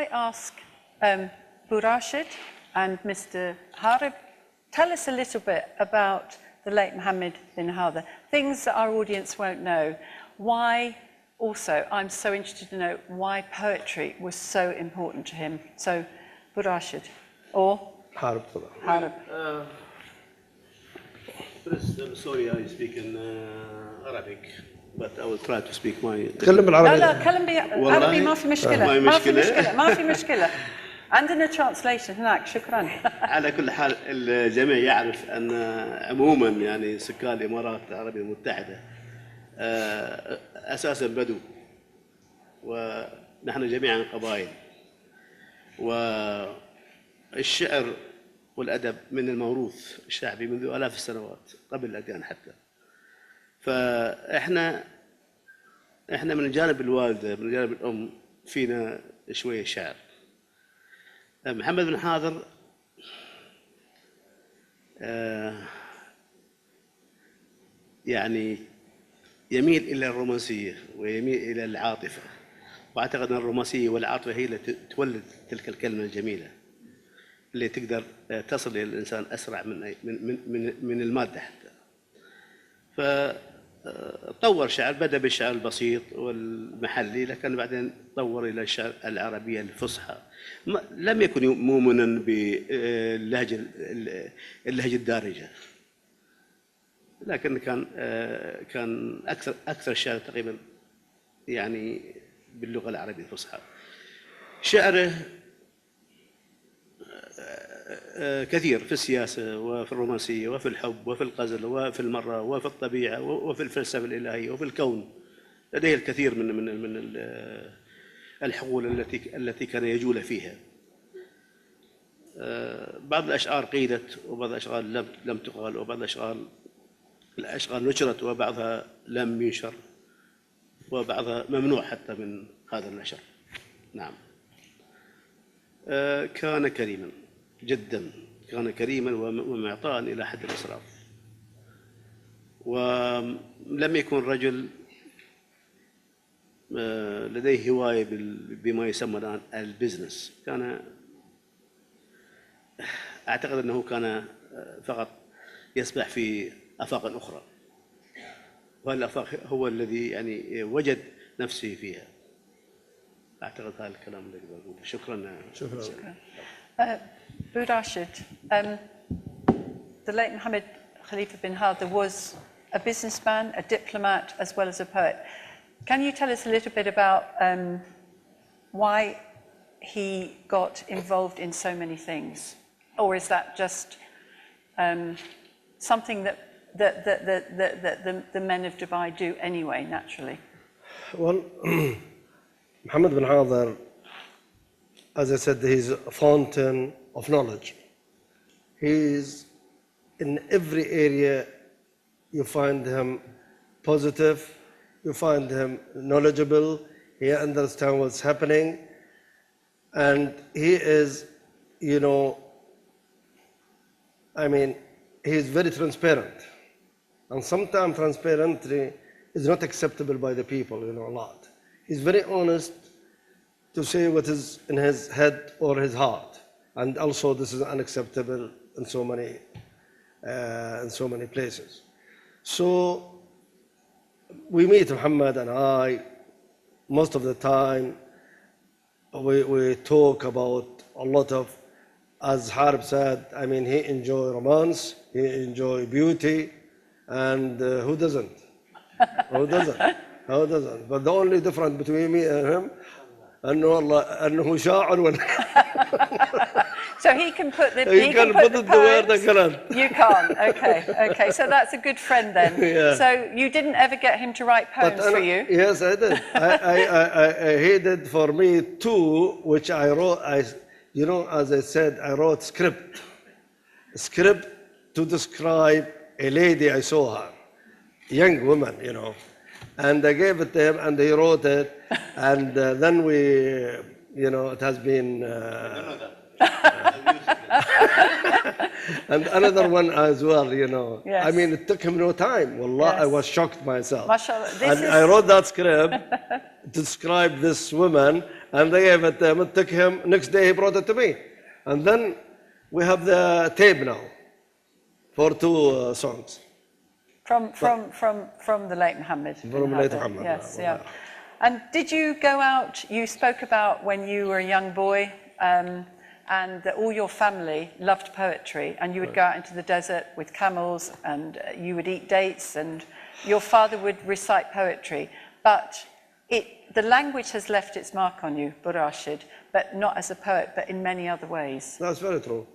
I ask Burashid and Mr. Hareb, tell us a little bit about the late Mohammed bin Hadher, things that our audience won't know. Why, also, I'm so interested to know why poetry was so important to him. So, Burashid, or Hareb. First, I'm sorry I speak in Arabic, but I will try to speak my... تكلم بالعربي. لا تكلم بالعربي ما في مشكلة. ما في مشكلة. عندنا translation هناك، شكرا. على كل حال الجميع يعرف أن عموما يعني سكان الإمارات العربية المتحدة أساسا بدو، ونحن جميعا قبائل، والشعر والأدب من الموروث الشعبي منذ آلاف السنوات قبل الأديان حتى. فإحنا من الجانب الوالدة، من الجانب الأم، فينا شوية شعر. محمد بن حاضر يعني يميل إلى الرومانسية ويميل إلى العاطفة، وأعتقد أن الرومانسية والعاطفة هي التي تولد تلك الكلمة الجميلة اللي تقدر تصل إلى الإنسان أسرع من المادة حتى. فطور شعر، بدأ بالشعر البسيط والمحلي، لكن بعدين طور إلى الشعر العربية الفصحى. لم يكن مؤمنا باللهجة الدارجة، لكن كان أكثر الشعر تقريبا يعني باللغة العربية الفصحى. شعره كثير في السياسة وفي الرومانسية وفي الحب وفي الغزل وفي المرة وفي الطبيعة وفي الفلسفة الإلهية وفي الكون. لديه الكثير من الحقول التي كان يجول فيها. بعض الأشعار قيلت وبعض الأشعار لم تقال، وبعض الأشعار نشرت وبعضها لم ينشر، وبعضها ممنوع حتى من هذا النشر. نعم. كان كريما جدا، كان كريما ومعطاء إلى حد الإسراف، ولم يكن رجل لديه هواية بما يسمى الآن البزنس. أعتقد أنه كان فقط يسبح في آفاق أخرى، والآفاق هو الذي يعني وجد نفسه فيها. أعتقد هذا الكلام اللي أقدر أقوله. شكرا. Burashid, the late Mohammed Khalifa bin Hadher was a businessman, a diplomat, as well as a poet. Can you tell us a little bit about why he got involved in so many things? Or is that just something that the men of Dubai do anyway, naturally? Well, Mohammed bin Hadher, as I said, he's a fountain of knowledge. He's in every area. You find him positive, you find him knowledgeable, he understands what's happening, and he is, he is very transparent. And sometimes transparency is not acceptable by the people, a lot. He's very honest to say what is in his head or his heart. And also this is unacceptable in so many places. So we meet Muhammad and I, most of the time we talk about a lot of, as Hareb said, he enjoys romance, he enjoys beauty, and who doesn't? Who doesn't? But the only difference between me and him, أنه شاعر So he can put the poems. You can't. Okay. So that's a good friend then. Yeah. So you didn't ever get him to write poems for you? Yes, I did. He did for me too, which I wrote. As I said, I wrote script to describe a lady I saw her, young woman, and I gave it to him, and he wrote it, and then we, it has been. And another one as well, Yes. It took him no time. Wallah, yes. I was shocked myself. Mashallah. I wrote that script to describe this woman, and they gave it to him. It took him, next day he brought it to me. And then we have the tape now for 2 songs. From the late Mohammed bin From late Hadher. Mohammed. Yes, yeah. And did you go out, you spoke about when you were a young boy, and that all your family loved poetry, and you would go out into the desert with camels, and you would eat dates, and your father would recite poetry. But the language has left its mark on you, Burashid, but not as a poet, but in many other ways. That's very true.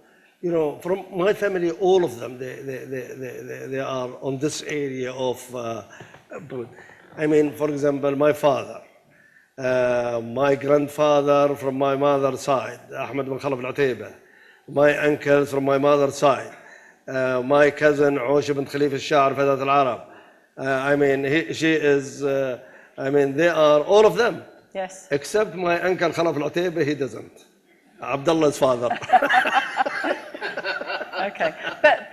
You know, from my family, all of them, they are on this area of, I mean, for example, my father, my grandfather from my mother's side, Ahmad bin Khalaf al-Utayba, my uncles from my mother's side, my cousin, Osha bint Khalifa al-Sha'ar, Fadat al-Arab. I mean, she is, I mean, they are, all of them. Yes. Except my uncle Khalaf al-Utayba, he doesn't. Abdullah's father. Okay, but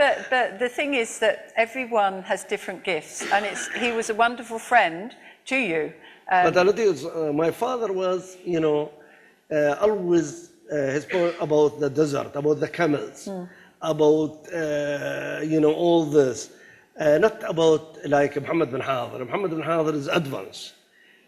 the thing is that everyone has different gifts, and he was a wonderful friend to you. But I'll tell you, my father was, you know, always his point about the desert, about the camels, about, you know, all this. Not about like Mohammed bin Hadher. Mohammed bin Hadher is advanced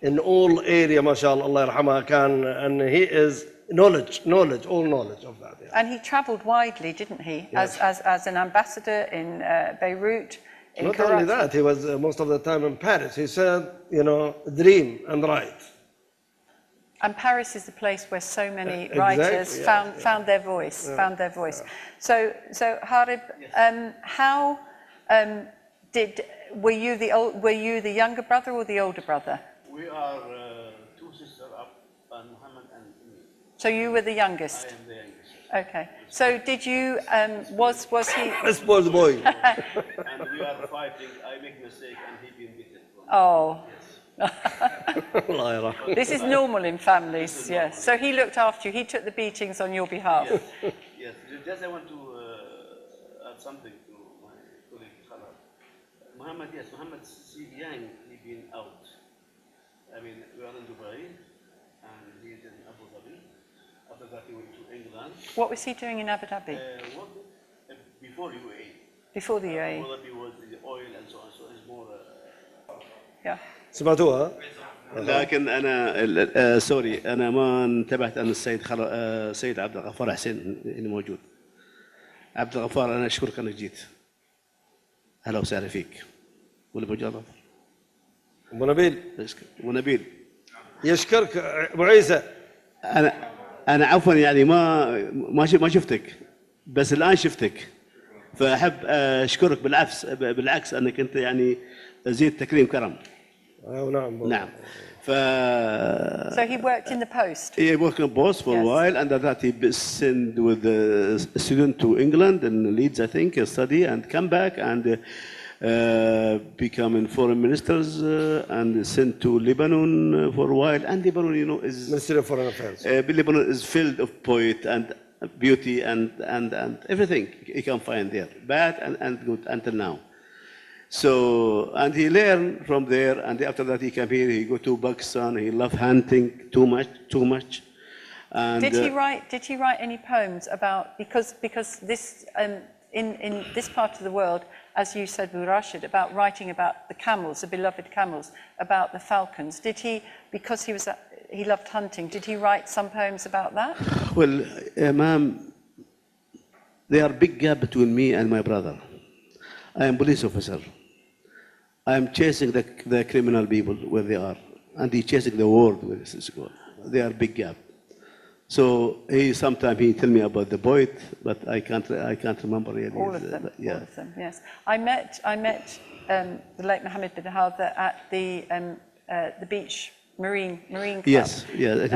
in all area, mashallah, Allah yarhamah, and he is knowledge, all knowledge of that. Yeah. And he travelled widely, didn't he? Yes. As an ambassador in Beirut, in Not Karachi. only that, he was most of the time in Paris. He said, you know, dream and write. And Paris is the place where so many Exactly, writers yeah, found their voice, found their voice. So Hareb, how were you the younger brother or the older brother? We are 2 sisters up, and Muhammad and me. So you were the youngest. I am the youngest. Okay. So did you? Was he? Sports boy. And we are fighting. I make mistake, and he been beaten. Oh. Allah yarhamah. This is normal in families, yes. So he looked after you. He took the beatings on your behalf. Yes. Yes. Just I want to add something to my colleague Khalaf. Muhammad, yes, Muhammad young, he been out. I mean, we are in Dubai, and he is in Abu Dhabi. After that, he went to England. What was he doing in Abu Dhabi? Before UAE. Before the Abu UAE? Dhabi was the oil and so on, so it's more. Yeah. سمعتوها؟ لكن انا سوري انا ما انتبهت ان السيد عبد الغفار حسين اللي موجود. عبد الغفار انا اشكرك انك جيت. اهلا وسهلا فيك. واللي بجرب. ابو نبيل. ونبيل. يشكرك ابو عيسى. انا عفوا يعني ما شفتك بس الان شفتك فاحب اشكرك بالعكس انك انت يعني زيد تكريم كرم. نعم. نعم. So he worked in the post. He worked in the post for a while, and after that he sent with a student to England and Leeds, I think, study and come back and become foreign ministers and sent to Lebanon for a while. And Lebanon, you know, is Ministry of Foreign Affairs. Lebanon is filled of poet and beauty and everything you can find there, bad and good until now. So, and he learned from there, and after that he came here, he go to Pakistan, he loved hunting too much. And Did he write any poems about, because this, in this part of the world, as you said, Burashid, about writing about the camels, the beloved camels, about the falcons, did he, because he loved hunting, did he write some poems about that? Well, ma'am, there are big gap between me and my brother. I am police officer. I am chasing the criminal people where they are, and he chasing the world where this is going. They are big gap. So sometimes he tell me about the poet, but I can't remember really. All of them. Yeah. All of them. Yes. I met the late Mohammed bin Hadher at the beach marine club. Yes. Yeah.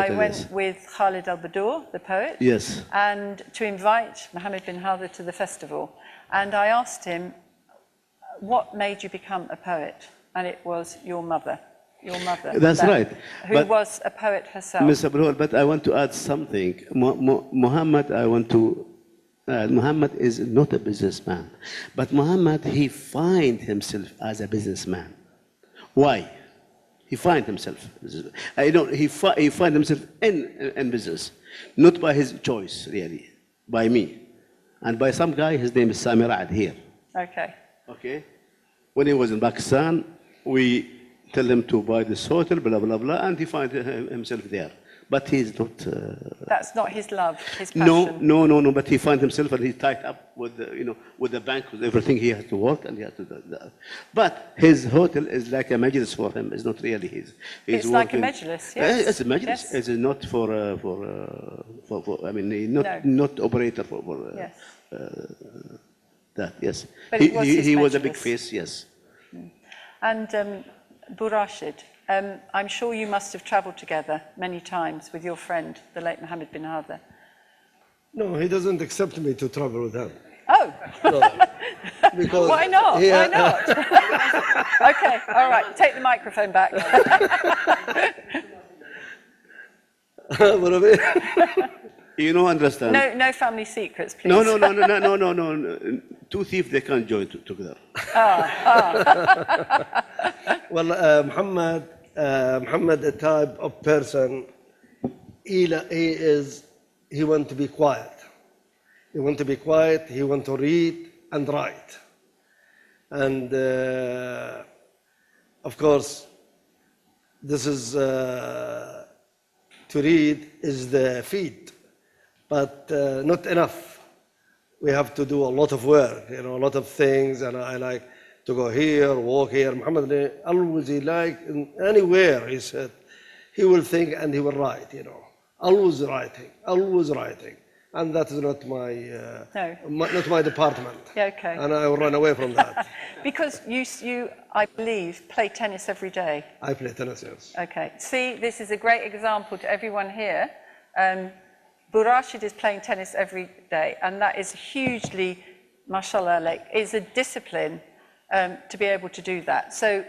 I went with Khalid al-Badour, the poet. Yes. And to invite Mohammed bin Hadher to the festival. And I asked him, what made you become a poet? And it was your mother. That's right. Who was a poet herself. Mr. Abulhoul, but I want to add something. Muhammad, Muhammad is not a businessman. But Muhammad, he find himself as a businessman. Why? He find himself. I don't. He find himself in business, not by his choice, really, by me, and by some guy. His name is Sami Raad here. Okay. Okay. When he was in Pakistan, we tell him to buy this hotel, blah blah blah, and he find himself there. But he's not. That's not his love, his passion. No. But he finds himself, and he's tied up with with the bank, with everything. He has to work, and he has to do that. But his hotel is like a majlis for him. It's not really his. It's like a majlis, yes. It's a majlis. Yes. It's not for. I mean, not operator for. Yes. That yes. But He was a big majlis. face. Yes. And Burashid, I'm sure you must have travelled together many times with your friend, the late Mohammed bin Hadher. No, he doesn't accept me to travel with him. Oh, No, because why not? Why not? Okay, all right, take the microphone back. What I mean? You know, understand? No family secrets, please. No. Two thieves, they can't join together. Well, Muhammad, a type of person, he want to be quiet. He want to be quiet, he want to read and write. And of course, this is, to read is the feed, but not enough. We have to do a lot of work, a lot of things, and I like to go here, walk here. Muhammad always, he like anywhere, he said, he will think and he will write, always writing. And that is not not my department. Yeah, okay. And I will run away from that. Because you, I believe, play tennis every day. I play tennis, yes. Okay. See, this is a great example to everyone here. Burashid is playing tennis every day, and that is hugely, mashallah, is a discipline to be able to do that. So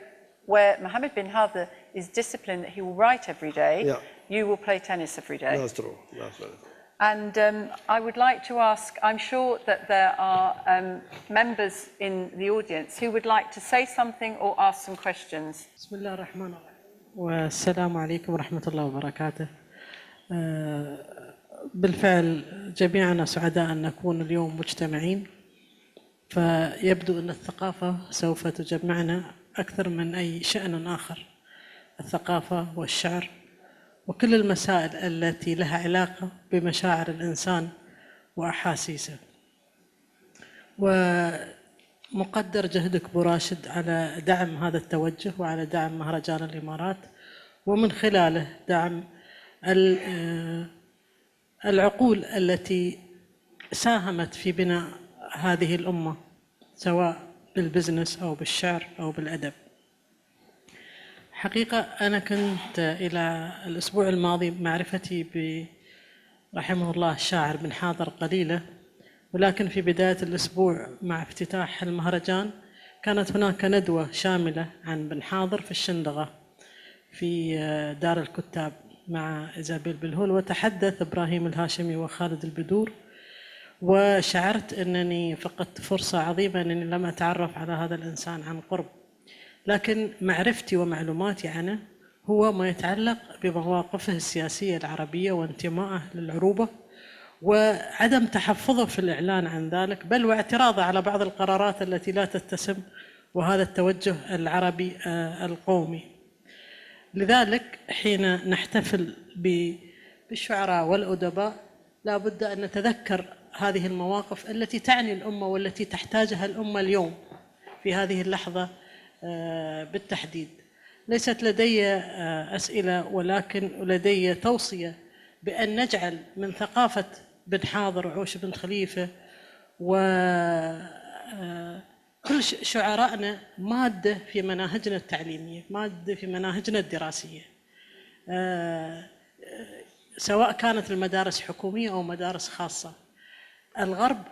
where Mohammed bin Hadher is disciplined that he will write every day, you will play tennis every day. That's true. That's right. And I would like to ask, I'm sure that there are members in the audience who would like to say something or ask some questions. بسم الله الرحمن الرحيم والسلام عليكم ورحمة الله وبركاته. بالفعل جميعنا سعداء أن نكون اليوم مجتمعين، فيبدو أن الثقافة سوف تجمعنا أكثر من أي شأن آخر. الثقافة والشعر وكل المسائل التي لها علاقة بمشاعر الإنسان وأحاسيسه. ومقدر جهدك براشد على دعم هذا التوجه وعلى دعم مهرجان الإمارات، ومن خلاله دعم العقول التي ساهمت في بناء هذه الأمة، سواء بالبزنس أو بالشعر أو بالأدب. حقيقة أنا كنت إلى الأسبوع الماضي معرفتي برحمه الله الشاعر بن حاضر قليلة، ولكن في بداية الأسبوع مع افتتاح المهرجان كانت هناك ندوة شاملة عن بن حاضر في الشندقة في دار الكتاب مع إيزابيل بالهول، وتحدث إبراهيم الهاشمي وخالد البدور، وشعرت أنني فقدت فرصة عظيمة أنني لم أتعرف على هذا الإنسان عن قرب. لكن معرفتي ومعلوماتي عنه هو ما يتعلق بمواقفه السياسية العربية وانتمائه للعروبة وعدم تحفظه في الإعلان عن ذلك، بل واعتراضه على بعض القرارات التي لا تتسم وهذا التوجه العربي القومي. لذلك حين نحتفل بالشعراء والأدباء لا بد أن نتذكر هذه المواقف التي تعني الأمة والتي تحتاجها الأمة اليوم في هذه اللحظة بالتحديد. ليست لدي أسئلة، ولكن لدي توصية بأن نجعل من ثقافة بن حاضر وعوش بن خليفة وكل شعرائنا مادة في مناهجنا التعليمية، مادة في مناهجنا الدراسية، سواء كانت المدارس حكومية أو مدارس خاصة. الغرب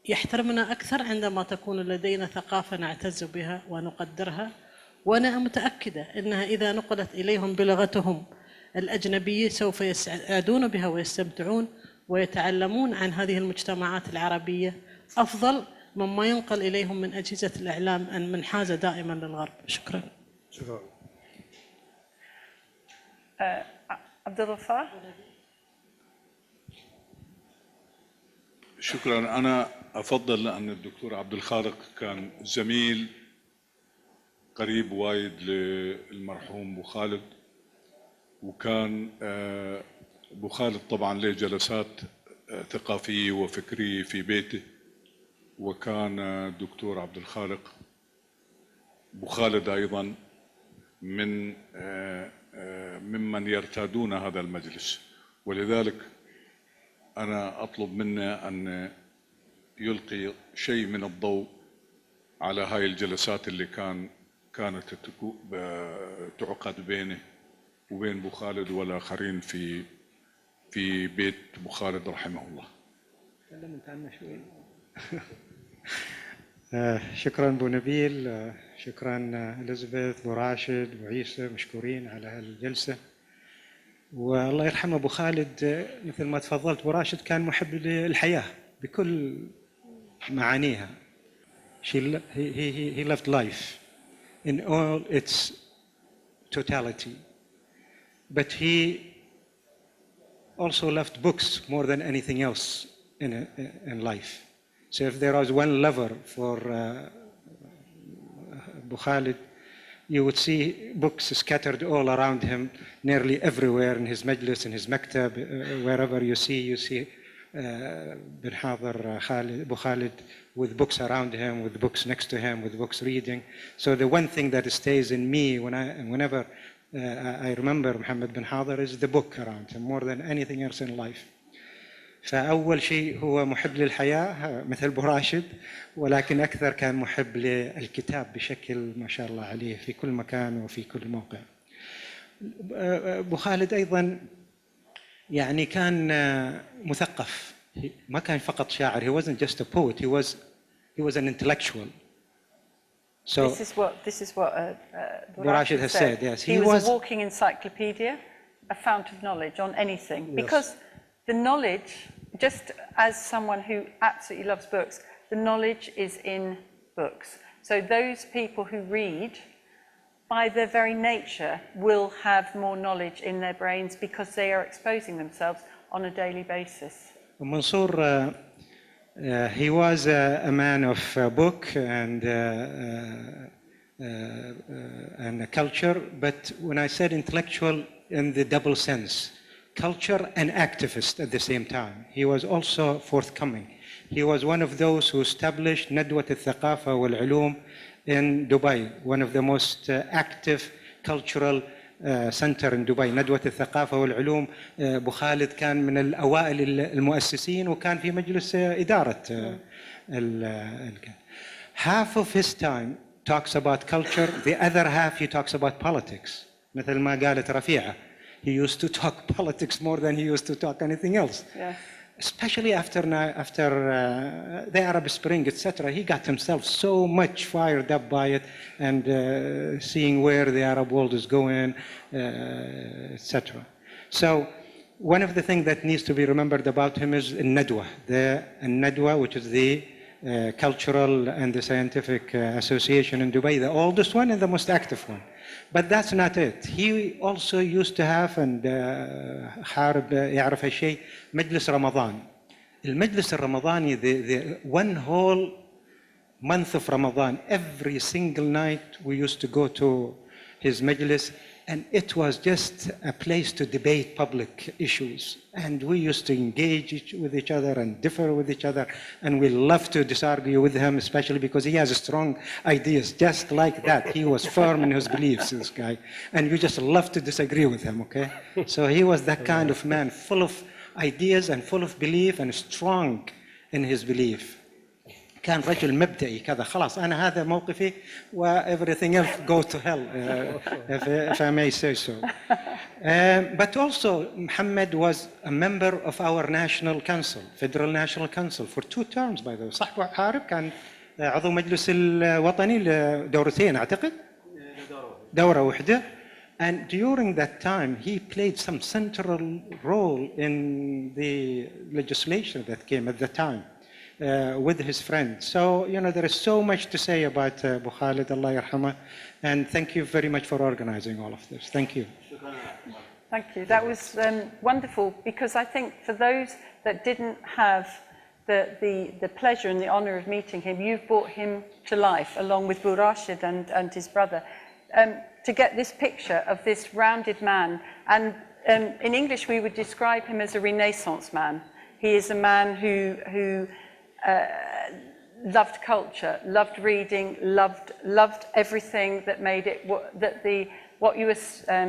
يحترمنا أكثر عندما تكون لدينا ثقافة نعتز بها ونقدرها، وأنا متأكدة أنها إذا نقلت إليهم بلغتهم الأجنبية سوف يسعدون بها ويستمتعون ويتعلمون عن هذه المجتمعات العربية أفضل مما ينقل إليهم من أجهزة الإعلام المنحازة دائما للغرب. شكرا. شكرا. عبد الغفار. شكرا. أنا أفضل أن الدكتور عبد الخالق كان زميل قريب وايد للمرحوم أبو خالد، وكان أبو خالد طبعا له جلسات ثقافية وفكرية في بيته، وكان الدكتور عبد الخالق أبو خالد أيضا ممن يرتادون هذا المجلس، ولذلك أنا أطلب منه أن يلقي شيء من الضوء على هاي الجلسات اللي كانت تعقد بينه وبين أبو خالد والآخرين في بيت أبو خالد رحمه الله. تكلمت عنه شوي. شكرا أبو نبيل، شكرا إليزابيث، أبو راشد، أبو عيسى، مشكورين على هالجلسة. والله يرحمه أبو خالد، مثل ما تفضلت أبو راشد كان محب للحياة بكل معانيها. He loved life in all its totality, but he also loved books more than anything else in life. So if there was one lover for Abu Khalid, you would see books scattered all around him, nearly everywhere in his majlis, in his maktab, wherever you see bin Hadher, Abu Khalid, with books around him, with books next to him, with books reading. So the one thing that stays in me whenever I remember Mohammed bin Hadher is the book around him more than anything else in life. فأول شيء هو محب للحياة مثل أبو راشد، ولكن أكثر كان محب للكتاب بشكل ما شاء الله عليه في كل مكان وفي كل موقع. أبو خالد أيضا يعني كان مثقف، ما كان فقط شاعر. He wasn't just a poet, he was an intellectual. So this is what Abu Rashid has said. Yes, he was a walking encyclopedia, a fount of knowledge on anything. Yes. Because the knowledge, just as someone who absolutely loves books, the knowledge is in books. So those people who read, by their very nature, will have more knowledge in their brains because they are exposing themselves on a daily basis. Mansour, he was a man of book and a culture, but when I said intellectual, in the double sense, culture and activist at the same time. He was also forthcoming. He was one of those who established ندوة الثقافة والعلوم in Dubai, one of the most active cultural center in Dubai. ندوة الثقافة والعلوم. أبو خالد كان من الأوائل المؤسسين وكان في مجلس إدارة. Half of his time talks about culture, the other half he talks about politics. مثل ما قالت رفيعة. He used to talk politics more than he used to talk anything else. Yes. Especially after the Arab Spring, etc. He got himself so much fired up by it and seeing where the Arab world is going, etc. So one of the things that needs to be remembered about him is Nadwa, which is the cultural and the scientific association in Dubai, the oldest one and the most active one. But that's not it. He also used to have, and Hareb يعرف هالشيء, مجلس رمضان. المجلس الرمضاني, the one whole month of Ramadan, every single night we used to go to his majlis, and it was just a place to debate public issues. And we used to engage with each other and differ with each other, and we love to disargue with him, especially because he has strong ideas, just like that. He was firm in his beliefs, this guy, and you just love to disagree with him, okay? So he was that kind of man, full of ideas and full of belief and strong in his belief. كان رجل مبدئي كذا، خلاص أنا هذا موقفي و everything else go to hell, if I may say so. But also Muhammad was a member of our national council, Federal National Council, for 2 terms by the way. صح حارب كان عضو مجلس الوطني لدورتين أعتقد؟ دورة واحدة. And during that time he played some central role in the legislation that came at the time. With his friends. So, you know, there is so much to say about Abu Khalid, Allah yarhamah, and thank you very much for organizing all of this. Thank you. Thank you. That was wonderful, because I think for those that didn't have the pleasure and the honour of meeting him, you've brought him to life along with Rashid and his brother, to get this picture of this rounded man. And in English we would describe him as a Renaissance man. He is a man who loved culture, loved reading, loved everything that made it what you were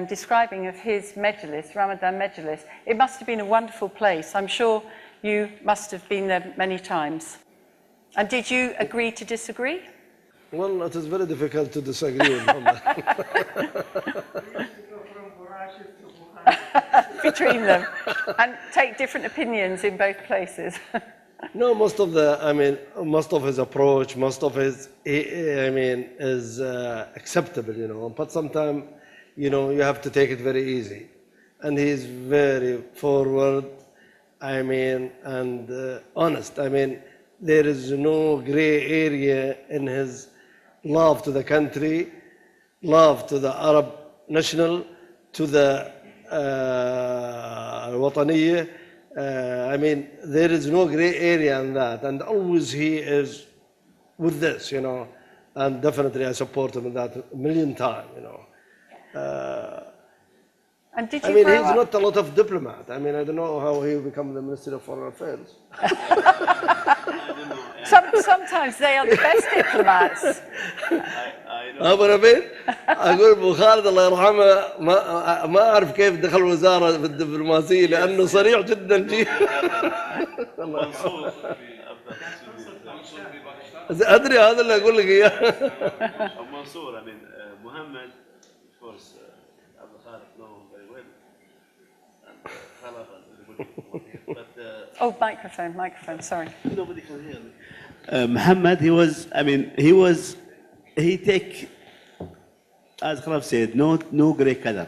describing of his Majlis, Ramadan Majlis. It must have been a wonderful place. I'm sure you must have been there many times. And did you agree to disagree? Well, it is very difficult to disagree with Muhammad. Between them, and take different opinions in both places. No, most of his approach, most of his, is acceptable, you know. But sometimes, you know, you have to take it very easy. And he's very forward, and honest. There is no gray area in his love to the country, love to the Arab national, to the الوطنية. There is no gray area in that, and always he is with this, you know, and definitely I support him in that a million times, you know. And did you he's grow not a lot of diplomat. I don't know how he become the Minister of Foreign Affairs. Sometimes they are the best diplomats. أقول أبو خالد الله يرحمه ما أعرف كيف دخل وزارة في الدبلوماسية لأنه صريح جدا أدري هذا اللي أقول لك إياه. منصور, Muhammad, of course, Abu Khalaf know him very well. And Khalaf and oh, microphone, sorry. Nobody can hear me. Muhammad, he take, as Khalaf said, no gray color,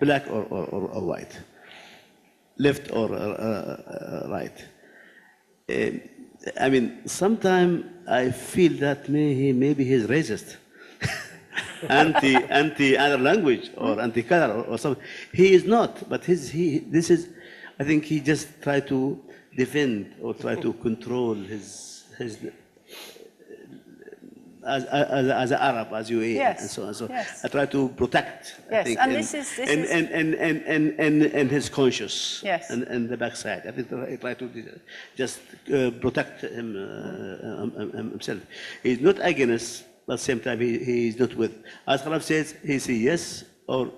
black or white, left or right. Sometimes I feel that maybe he's racist, anti other language or anti color or something. He is not, but I think he just try to defend or try to control his as an Arab, as UAE, yes, and so on. So yes. I try to protect. Yes, I think, and this is and his conscience. Yes. And the backside. I think I try to just protect him himself. He's not against, but at the same time he is not with. As Khalaf says, he says yes or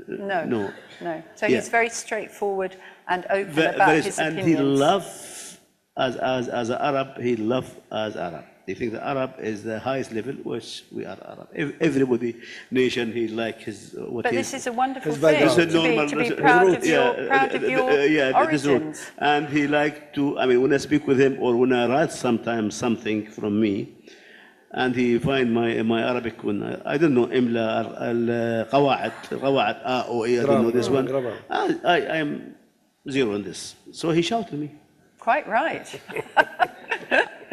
no. So he's very straightforward and open about his opinions. And he loves as an Arab. He loves as Arab. They think the Arab is the highest level, which we are Arab. Everybody, nation, he like his what. But he this is a wonderful is. thing It's to be proud of your origins. And he like to. When I speak with him or when I write sometimes something from me, and he find my Arabic when I don't know إملا القواعد أو I don't know this one. I am zero on this. So he shouted me. Quite right.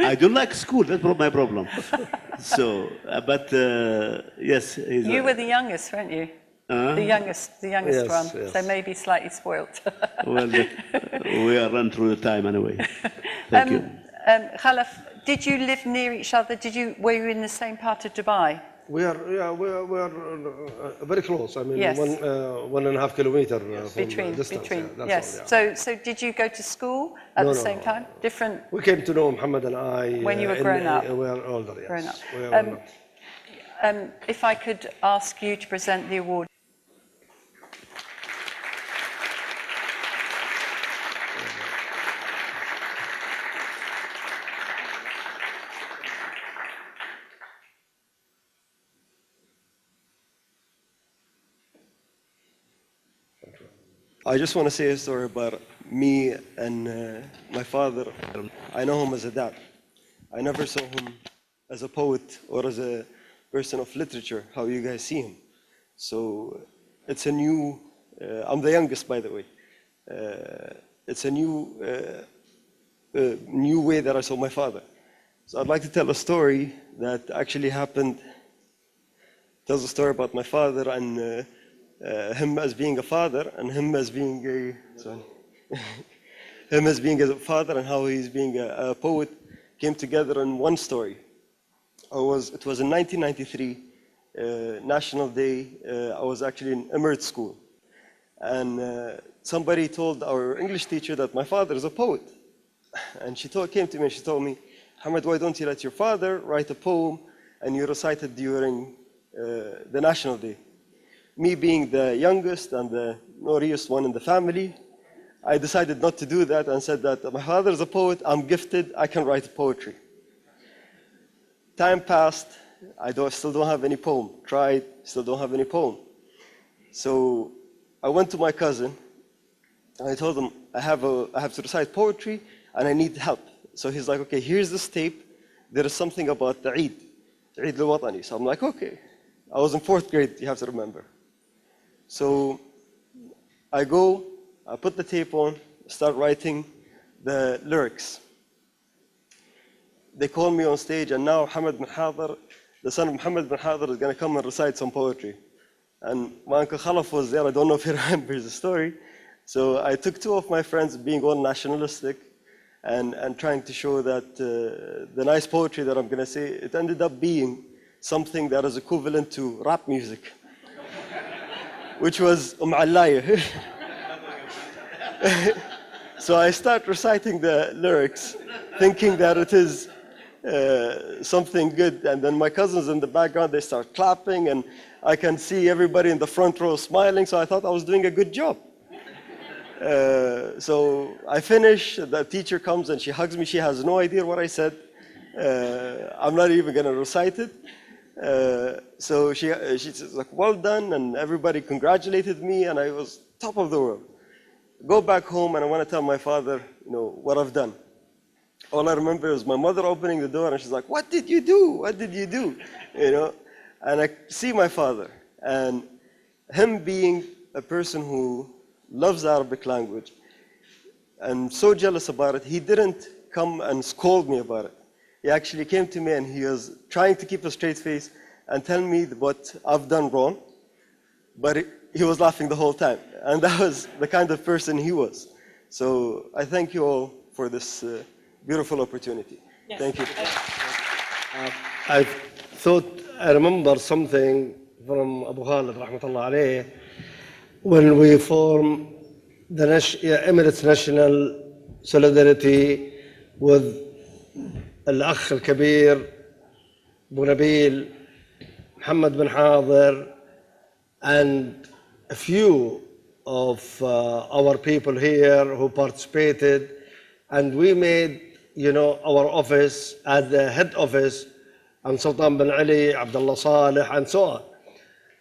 I don't like school. That's my problem. So, but yes, you were the youngest, weren't you? The youngest yes, one. Yes. So maybe slightly spoilt. Well, we are run through the time anyway. Thank you. Khalaf, did you live near each other? Were you in the same part of Dubai? We are very close. Yes. 1.5 kilometers between. distance. Yes. All, yeah. So did you go to school at the same time? Different. We came to know Muhammad and I when you were grown up. We were older. Yes. Grown up. We were grown up. If I could ask you to present the award. I just want to say a story about me and my father. I know him as a dad. I never saw him as a poet or as a person of literature, how you guys see him. So it's a new, I'm the youngest, by the way. It's a new way that I saw my father. So I'd like to tell a story that actually happened. Tells a story about my father and him as being a father and him as being him as being a father and how he's being a poet came together in one story. It was in 1993, National Day. I was actually in Emirates school. And somebody told our English teacher that my father is a poet. And she came to me and she told me, Ahmad, why don't you let your father write a poem and you recite it during the National Day? Me being the youngest and the naughtiest one in the family, I decided not to do that and said that my father is a poet, I'm gifted, I can write poetry. Time passed, still don't have any poem. Tried, still don't have any poem. So I went to my cousin and I told him I have to recite poetry and I need help. So he's like, okay, here's this tape. There is something about the Eid al-Watani. So I'm like, okay. I was in 4th grade, you have to remember. So I go, I put the tape on, start writing the lyrics. They call me on stage, and now Mohammed bin Hadher, the son of Mohammed bin Hadher, is going to come and recite some poetry. And my uncle Khalaf was there. I don't know if he remembers the story. So I took 2 of my friends, being all nationalistic, and trying to show that the nice poetry that I'm going to say, it ended up being something that is equivalent to rap music, which was Allaya. So I start reciting the lyrics, thinking that it is something good, and then my cousins in the background, they start clapping, and I can see everybody in the front row smiling, so I thought I was doing a good job. So I finish, the teacher comes and she hugs me, she has no idea what I said. I'm not even going to recite it. So she's like, well done, and everybody congratulated me, and I was top of the world. Go back home, and I want to tell my father, what I've done. All I remember is my mother opening the door, and she's like, what did you do? What did you do? And I see my father, and him being a person who loves Arabic language, and so jealous about it, he didn't come and scold me about it. He actually came to me, and he was trying to keep a straight face and tell me what I've done wrong, but he was laughing the whole time. And that was the kind of person he was. So I thank you all for this beautiful opportunity. Yes. Thank you. I remember something from Abulhoul, rahmatullah alayh, when we formed the Emirates National Solidarity with Al-Akh Al-Kabir, Abu Nabil, Mohammed bin Hadher, and a few of our people here who participated, and we made, our office at the head office, and Sultan bin Ali, Abdullah Saleh, and so on.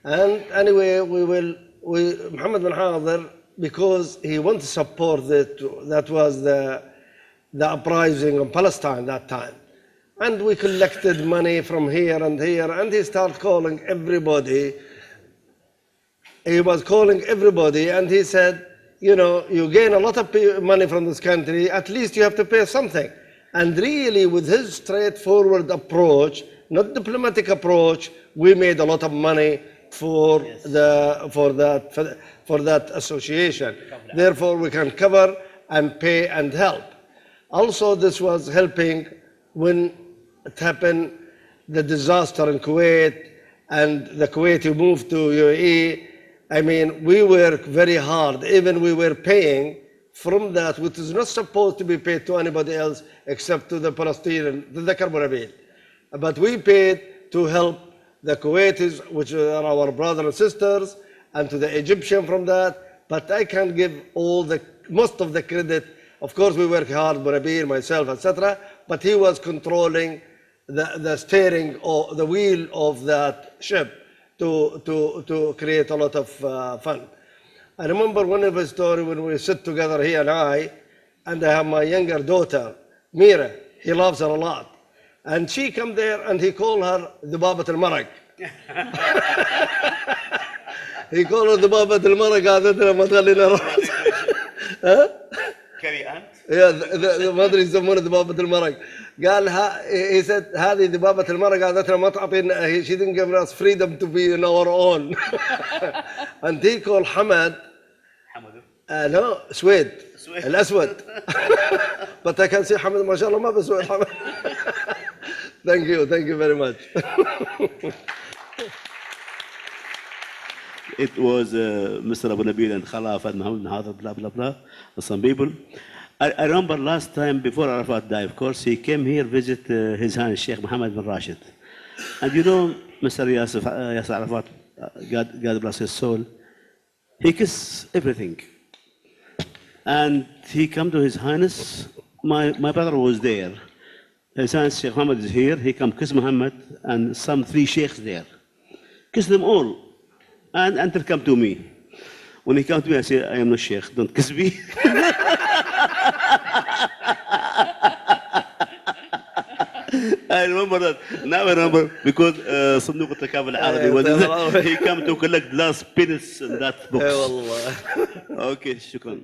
And anyway, Mohammed bin Hadher, because he wanted to support that was the uprising in Palestine that time. And we collected money from here, and he started calling everybody. He was calling everybody, and he said, you gain a lot of money from this country, at least you have to pay something. And really, with his straightforward approach, not diplomatic approach, we made a lot of money for that association. Therefore, we can cover and pay and help. Also, this was helping when it happened, the disaster in Kuwait, and the Kuwaiti moved to UAE. I mean, we worked very hard. Even we were paying from that, which is not supposed to be paid to anybody else except to the Palestinian, the Karbonabil. But we paid to help the Kuwaitis, which are our brothers and sisters, and to the Egyptian from that. But I can give most of the credit. Of course, we worked hard, Nabil, myself, etc. But he was controlling the steering or the wheel of that ship to create a lot of fun. I remember one of his story when we sit together, he and I have my younger daughter, Mira. He loves her a lot. And she come there and he called her Dubabat al-Maraq. He called her Dubabat al-Maraq. قاعدة ما تخلينا نروح. كري أنت؟ ما ادري يسمونه ذبابه المرق. قال he said هذه ذبابه المرق عادتنا ما تعطينا, she didn't give us freedom to be in our own. And he called Hamad. No, سويد الاسود. But I can see Hamad ما شاء الله ما بسويد حمد. Thank you very much. It was Mr. Abu Nabil and Khalaf and Mohammed bin Hadher, blah, blah, blah, some people. I remember last time before Arafat died, of course, he came here visit His Highness Sheikh Mohammed bin Rashid. And you know, Mr. Yasser Arafat, God bless his soul, he kissed everything. And he come to His Highness, my brother was there. His Highness Sheikh Mohammed is here, he come kiss Mohammed and some 3 sheikhs there. Kiss them all. And until come to me. When he come to me, I say, I am no sheikh, don't kiss me. I remember that. Now I remember because صندوق التكافل العربي he come to collect last pennies in that box. Okay, shukran.